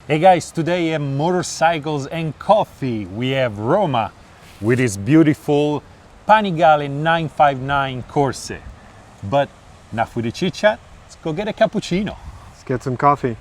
Hey guys, today at Motorcycles and Coffee we have Roma with his beautiful Panigale 959 Corse. But enough with the chit chat, let's go get a cappuccino. Let's get some coffee.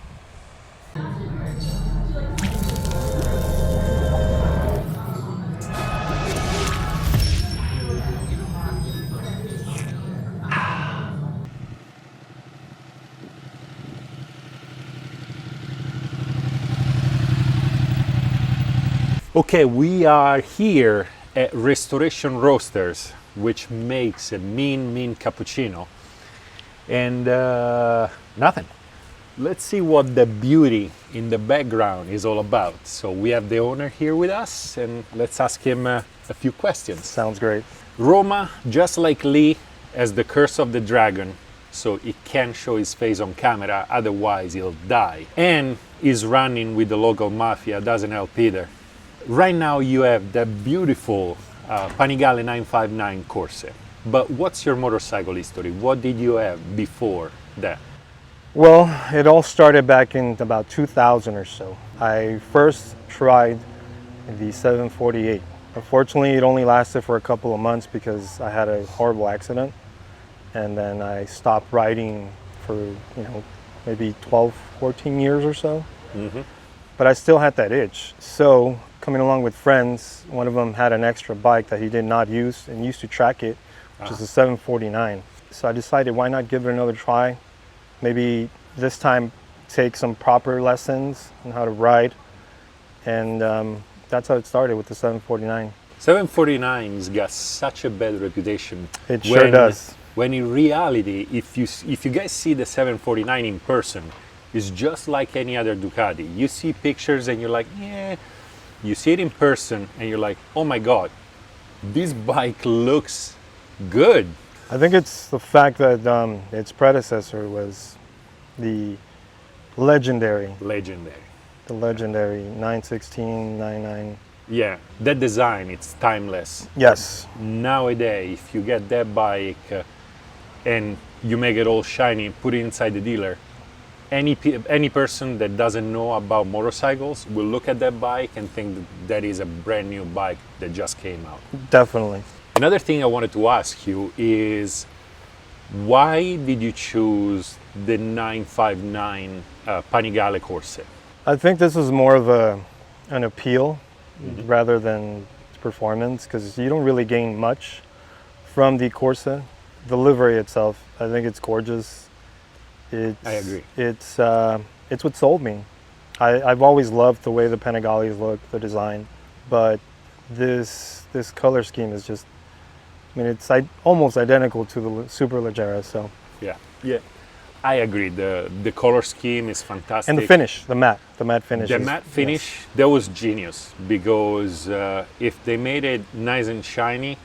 Okay, we are here at Restoration Roasters, which makes a mean cappuccino. And nothing. Let's see what the beauty in the background is all about. So we have the owner here with us, and let's ask him a few questions. Sounds great. Roma, just like Lee, has the curse of the dragon, so he can't show his face on camera, otherwise he'll die. And he's running with the local mafia, doesn't help either. Right now you have the beautiful Panigale 959 Corse. But what's your motorcycle history? What did you have before that? Well, it all started back in about 2000 or so. I first tried the 748. Unfortunately, it only lasted for a couple of months because I had a horrible accident. And then I stopped riding for, maybe 12, 14 years or so. Mm-hmm. But I still had that itch. So coming along with friends, one of them had an extra bike that he did not use and used to track it, which is a 749. So I decided, why not give it another try? Maybe this time take some proper lessons on how to ride. And that's how it started with the 749. 749's got such a bad reputation. It sure does. When in reality, if you guys see the 749 in person, it's just like any other Ducati. You see pictures and you're like, yeah. You see it in person and you're like, oh my God, this bike looks good. I think it's the fact that its predecessor was the legendary. The legendary 916, 99. Yeah, that design, it's timeless. Yes. Nowadays, if you get that bike and you make it all shiny, put it inside the dealer, any person that doesn't know about motorcycles will look at that bike and think that is a brand new bike that just came out. Definitely. Another thing I wanted to ask you is, why did you choose the 959 Panigale Corse? I think this is more of an appeal rather than performance, because you don't really gain much from the Corse. The livery itself, I think it's gorgeous. I agree. It's what sold me. I've always loved the way the Panigales look, the design, but this color scheme is just, it's almost identical to the Superleggera. So yeah, I agree. The color scheme is fantastic, and the finish, the matte finish. The matte finish, yes. That was genius, because if they made it nice and shiny,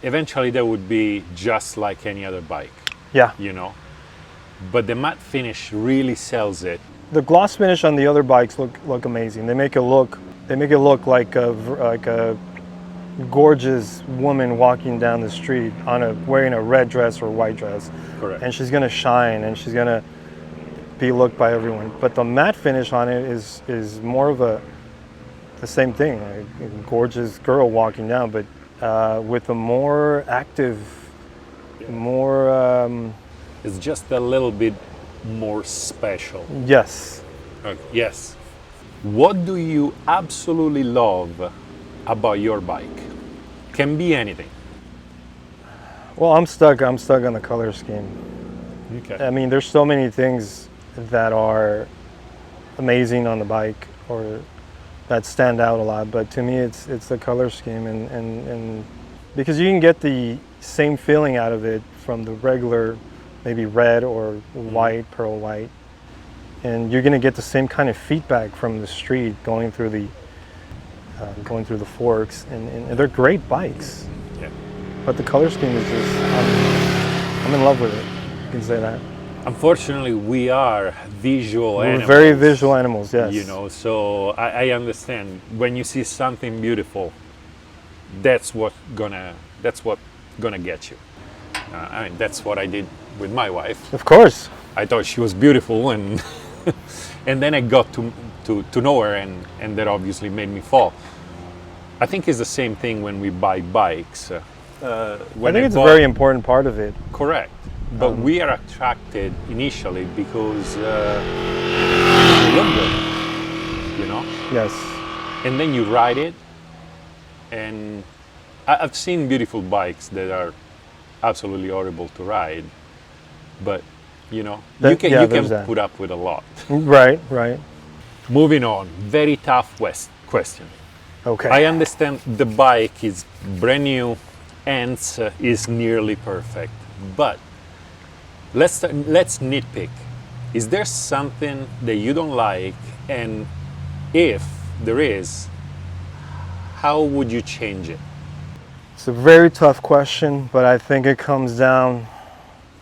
eventually that would be just like any other bike. Yeah, But the matte finish really sells it. The gloss finish on the other bikes look amazing. They make it look like a gorgeous woman walking down the street wearing a red dress or white dress. Correct. And she's gonna shine and she's gonna be looked by everyone. But the matte finish on it is more of the same thing, a gorgeous girl walking down, but with a more active, more. It's just a little bit more special. Yes. Yes. What do you absolutely love about your bike? Can be anything. Well, I'm stuck on the color scheme. Okay. I mean, there's so many things that are amazing on the bike or that stand out a lot, but to me it's the color scheme, and because you can get the same feeling out of it from the regular maybe red or white, pearl white. And you're gonna get the same kind of feedback from the street going through the forks, and they're great bikes. Yeah. But the color scheme is just, I'm in love with it, you can say that. Unfortunately, we are visual animals. We're very visual animals, yes. So I understand, when you see something beautiful, that's what gonna get you. That's what I did with my wife. Of course. I thought she was beautiful, and And then I got to nowhere, and that obviously made me fall. I think it's the same thing when we buy bikes. I think it's a very important part of it. Correct. But we are attracted initially because they look good, you know? Yes. And then you ride it, and I've seen beautiful bikes that are absolutely horrible to ride, but you know, you can put up with a lot. Right, right. Moving on, very tough question. Okay. I understand the bike is brand new and is nearly perfect, but let's nitpick. Is there something that you don't like, and if there is, how would you change it? It's a very tough question, but I think it comes down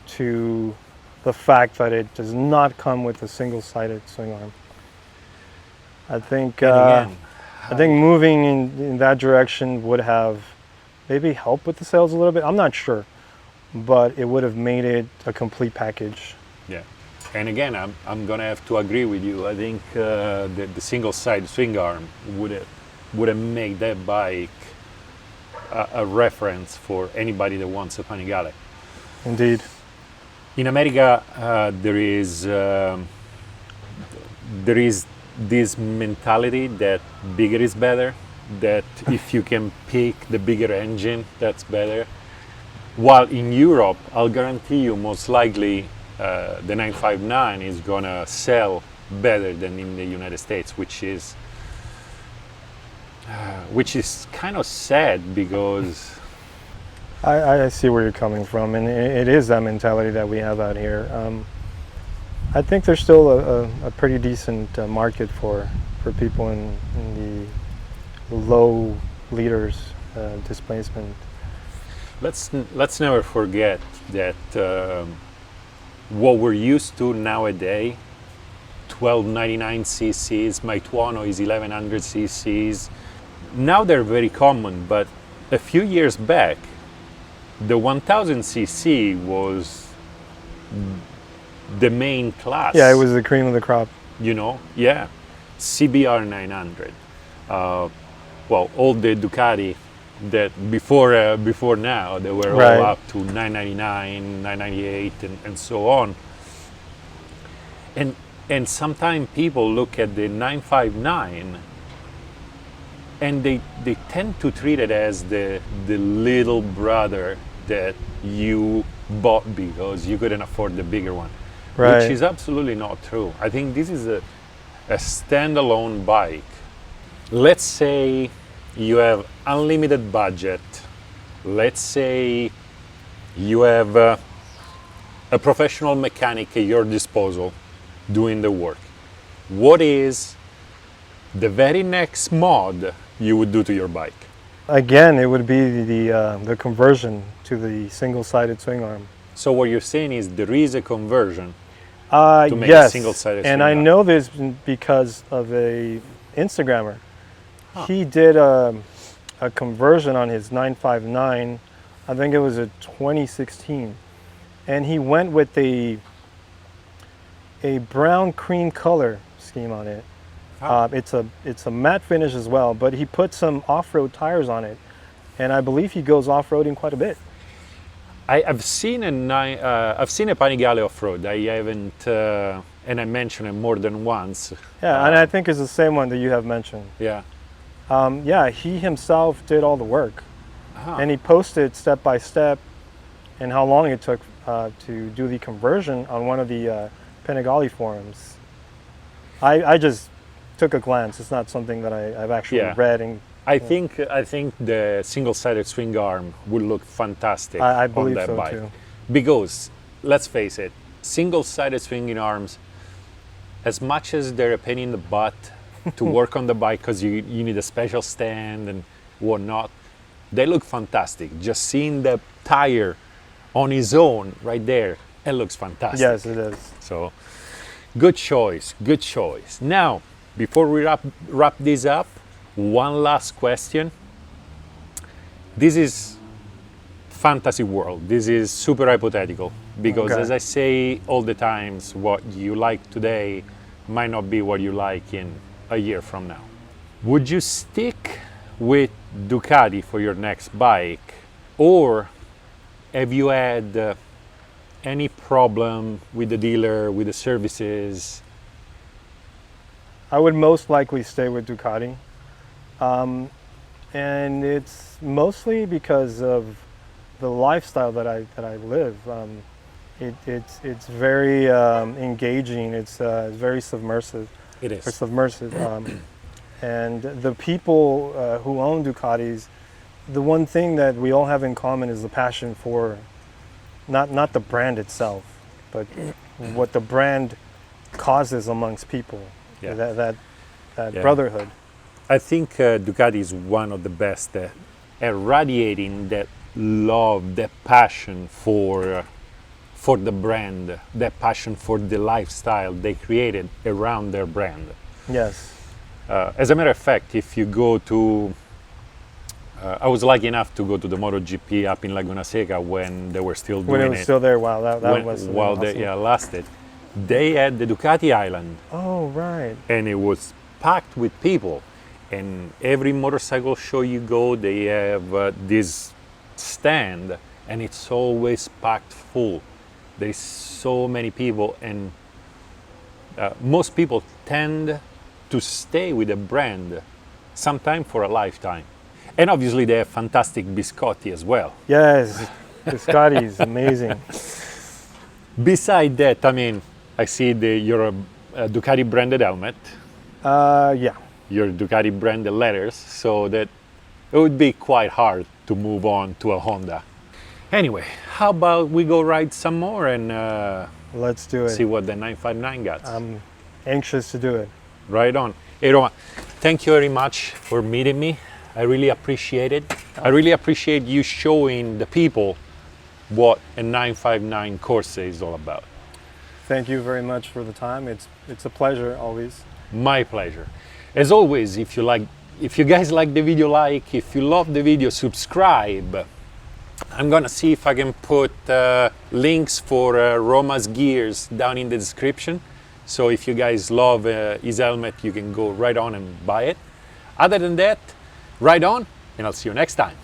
to the fact that it does not come with a single-sided swing arm. I think moving in that direction would have maybe helped with the sales a little bit. I'm not sure, but it would have made it a complete package. Yeah, and again, I'm gonna have to agree with you. I think the single-sided swing arm would have made that bike a reference for anybody that wants a Panigale. Indeed. In America, there is this mentality that bigger is better, that if you can pick the bigger engine, that's better. While in Europe, I'll guarantee you most likely the 959 is gonna sell better than in the United States, which is kind of sad because I see where you're coming from, and it is that mentality that we have out here. I think there's still a pretty decent market for people in the low liters displacement. Let's never forget that what we're used to nowadays, 1299 cc's, my TUONO is 1100 cc's. Now they're very common, but a few years back, the 1000 cc was the main class. Yeah, it was the cream of the crop. You know, yeah. CBR 900. Well, all the Ducati that before now, they were Right. all up to 999, 998, and so on. And sometimes people look at the 959 and they tend to treat it as the little brother that you bought because you couldn't afford the bigger one, Right. which is absolutely not true. I think this is a standalone bike. Let's say you have unlimited budget. Let's say you have a professional mechanic at your disposal doing the work. What is the very next mod you would do to your bike? Again, it would be the conversion to the single-sided swing arm. So what you're saying is there is a conversion to make a Yes, single-sided and swing I arm. know this because of a Instagrammer. Huh. He did a conversion on his 959. I think it was a 2016, and he went with a brown cream color scheme on it. Huh. It's a matte finish as well, but he put some off-road tires on it, and I believe he goes off-roading quite a bit. I've seen a Panigale off-road. I haven't, and I mentioned it more than once. Yeah, and I think it's the same one that you have mentioned. Yeah. Yeah, he himself did all the work, Huh. and he posted step by step and how long it took to do the conversion on one of the Panigale forums. I just took a glance. It's not something that I've actually Yeah. read. And I think the single-sided swing arm would look fantastic I on believe that so bike. too. Because let's face it, single-sided swinging arms, as much as they're a pain in the butt to work on the bike because you need a special stand and whatnot, they look fantastic. Just seeing the tire on its own right there, it looks fantastic. Yes, it is. So, good choice, good choice. Now, before we wrap this up, one last question. This is fantasy world. This is super hypothetical because, Okay. as I say all the times, what you like today might not be what you like in a year from now. Would you stick with Ducati for your next bike, or have you had any problem with the dealer, with the services? I would most likely stay with Ducati. And it's mostly because of the lifestyle that I live. It's very engaging. It's very submersive. It is. Or submersive. And the people who own Ducatis, the one thing that we all have in common is the passion for not the brand itself, but what the brand causes amongst people. Yeah. That Yeah. brotherhood. I think Ducati is one of the best at radiating that love, that passion for the brand, that passion for the lifestyle they created around their brand. Yes. As a matter of fact, if you go to, I was lucky enough to go to the MotoGP up in Laguna Seca when they were still doing When it was still there, wow, that was while awesome. they lasted. They had the Ducati Island, Oh, right. and it was packed with people. And every motorcycle show you go, they have this stand, and it's always packed full. There's so many people, and most people tend to stay with a brand, sometime for a lifetime. And obviously they have fantastic biscotti as well. Yes, Ducati is amazing. Beside that, I mean, I see your Ducati branded helmet, Yeah. your Ducati branded letters, so that it would be quite hard to move on to a Honda. Anyway, how about we go ride some more and Let's do it. see what the 959 got. I'm anxious to do it. Right on. Hey Roma, thank you very much for meeting me. I really appreciate it. I really appreciate you showing the people what a 959 Corse is all about. Thank you very much for the time. It's a pleasure always. My pleasure. As always, if you guys like the video, if you love the video, subscribe. I'm gonna see if I can put links for Roma's gears down in the description. So if you guys love his helmet, you can go right on and buy it. Other than that, ride on, and I'll see you next time.